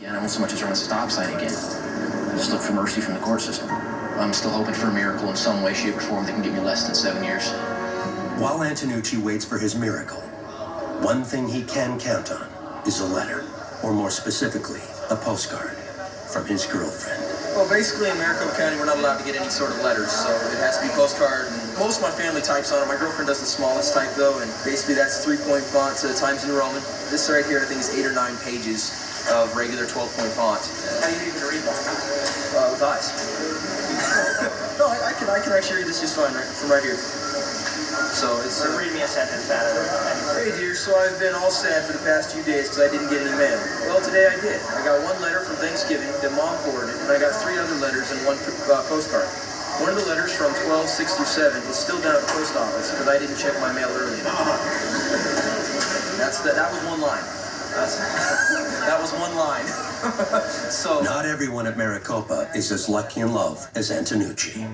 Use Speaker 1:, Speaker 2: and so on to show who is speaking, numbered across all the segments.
Speaker 1: Yeah, I won't so much as run a stop sign again. I just look for mercy from the court system. I'm still hoping for a miracle in some way, shape, or form that can get me less than 7 years.
Speaker 2: While Antonucci waits for his miracle, one thing he can count on is a letter, or more specifically, a postcard from his girlfriend.
Speaker 3: Well, basically in Maricopa County, we're not allowed to get any sort of letters, so it has to be postcard. And most of my family types on it. My girlfriend does the smallest type, though, and basically that's 3-point font to Times New Roman. This right here, I think, is 8 or 9 pages of regular 12-point font. How do you even read that? With eyes. No, I can actually read this just fine from right here. So it's...
Speaker 4: read me a sentence out of it.
Speaker 3: Hey dear, so I've been all sad for the past few days because I didn't get any mail. Well, today I did. I got one letter from Thanksgiving that Mom forwarded, and I got 3 other letters and 1 postcard. One of the letters from 12/6/7 is still down at the post office because I didn't check my mail early enough. That was one line. That was one line. So
Speaker 2: not everyone at Maricopa is as lucky in love as Antonucci.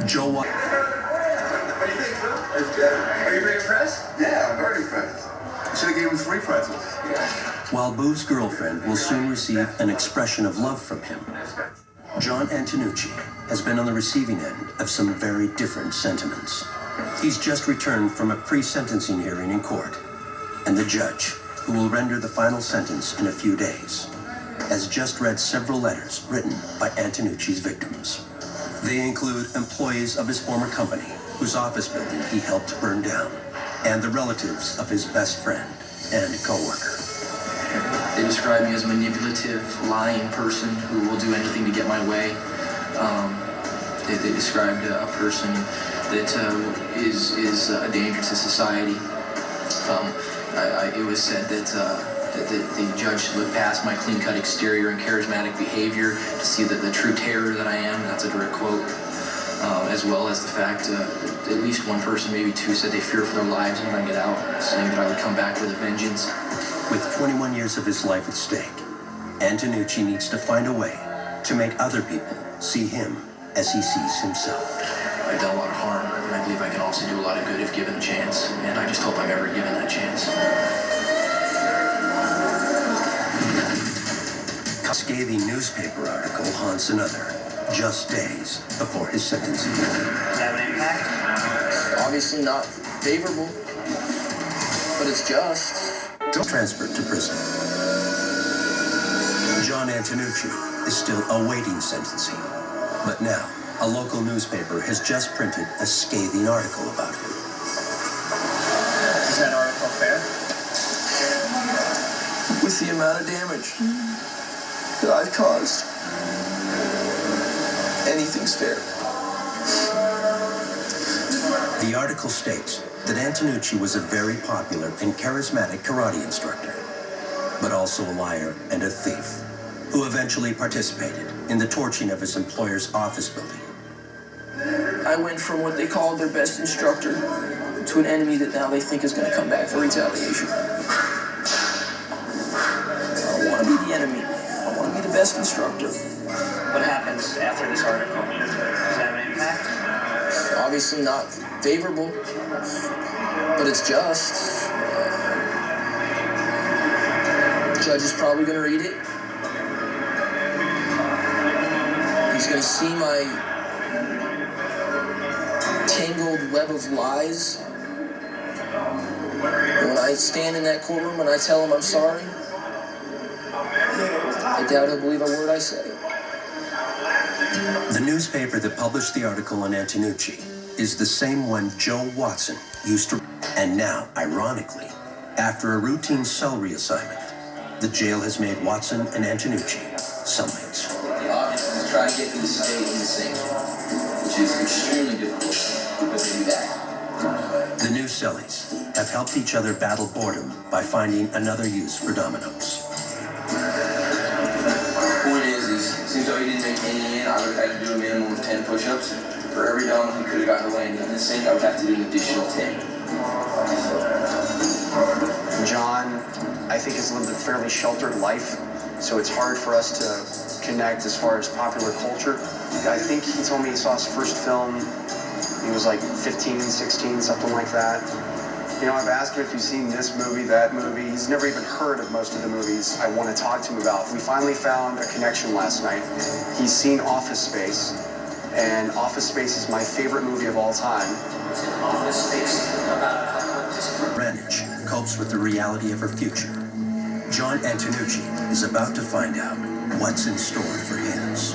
Speaker 2: Joe.
Speaker 5: What do you think, Phil? Are you very impressed? Yeah, I'm very impressed. You should have given him 3 pretzels. Yeah.
Speaker 2: While Boo's girlfriend will soon receive an expression of love from him, John Antonucci has been on the receiving end of some very different sentiments. He's just returned from a pre-sentencing hearing in court, and the judge, who will render the final sentence in a few days, has just read several letters written by Antonucci's victims. They include employees of his former company, whose office building he helped burn down, and the relatives of his best friend and co-worker.
Speaker 1: They describe me as a manipulative, lying person who will do anything to get my way. They described a person that is a danger to society. It was said that the judge should look past my clean-cut exterior and charismatic behavior to see the true terror that I am. That's a direct quote. As well as the fact at least one person, maybe 2, said they fear for their lives when I get out, saying that I would come back with a vengeance.
Speaker 2: With 21 years of his life at stake, Antonucci needs to find a way to make other people see him as he sees himself.
Speaker 1: I've done a lot of harm, and I believe I can also do a lot of good if given a chance, and I just hope I'm ever given that chance.
Speaker 2: A scathing newspaper article haunts another just days before his sentencing.
Speaker 4: Does that have an impact?
Speaker 1: Obviously not favorable, but it's just.
Speaker 2: Transferred to prison. John Antonucci is still awaiting sentencing, but now a local newspaper has just printed a scathing article about him.
Speaker 4: Is that article fair?
Speaker 3: with the amount of damage that I've caused, anything's fair.
Speaker 2: The article states that Antonucci was a very popular and charismatic karate instructor, but also a liar and a thief, who eventually participated in the torching of his employer's office building.
Speaker 3: I went from what they called their best instructor to an enemy that now they think is going to come back for retaliation. I don't want to be the enemy. I want to be the best instructor.
Speaker 4: What happens after this article? Does that have an impact?
Speaker 3: Obviously not favorable, but it's just. The judge is probably going to read it. He's going to see my tangled web of lies. And when I stand in that courtroom and I tell him I'm sorry, I doubt he'll believe a word I say.
Speaker 2: The newspaper that published the article on Antonucci is the same one Joe Watson used to. And now, ironically, after a routine cell reassignment, the jail has made Watson and Antonucci cellmates.
Speaker 1: The object is to try to get me to stay in the same, which is extremely difficult, but they do that.
Speaker 2: The new cellies have helped each other battle boredom by finding another use for dominoes.
Speaker 1: The point is since though he didn't make any in, I would have had to do a minimum of 10 push-ups. For every domino he could have gotten to land in the sink, I would have to do an additional 10.
Speaker 6: John, I think, has lived a fairly sheltered life, so it's hard for us to connect as far as popular culture. I think he told me he saw his first film, he was like 15, 16, something like that. You know, I've asked him if he's seen this movie, that movie. He's never even heard of most of the movies I want to talk to him about. We finally found a connection last night. He's seen Office Space, and Office Space is my favorite movie of all time.
Speaker 4: Office Space about
Speaker 2: Ranich copes with the reality of her future. John Antonucci is about to find out what's in store for his.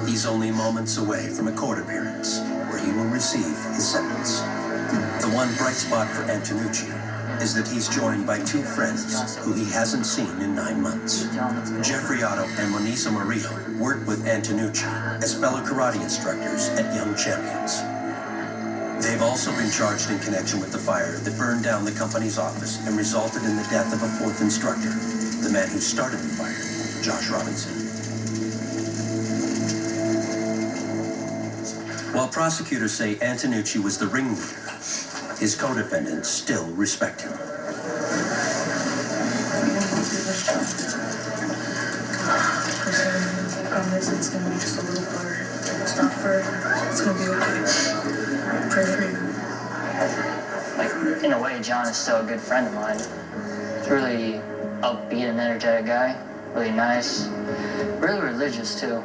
Speaker 2: He's only moments away from a court appearance where he will receive his sentence. The one bright spot for Antonucci is that he's joined by two friends who he hasn't seen in 9 months. Jeffrey Otto and Monisa Murillo worked with Antonucci as fellow karate instructors at Young Champions. They've also been charged in connection with the fire that burned down the company's office and resulted in the death of a fourth instructor, the man who started the fire, Josh Robinson. While prosecutors say Antonucci was the ringleader, his co-defendants still respect him.
Speaker 7: The problem is it's going to be just a little blur. It's not forever. It's going to be okay. Pray for you.
Speaker 8: Like, in a way, John is still a good friend of mine. He's really upbeat and energetic guy. Really nice. Really religious, too.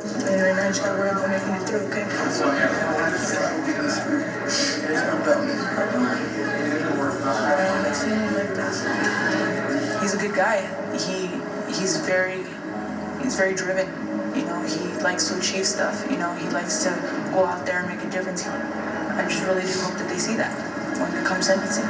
Speaker 7: Anyway, now you just gotta worry about making it through, okay? He's a good guy. He's very driven. You know, he likes to achieve stuff. You know, he likes to go out there and make a difference. I just really do hope that they see that when it comes sentencing.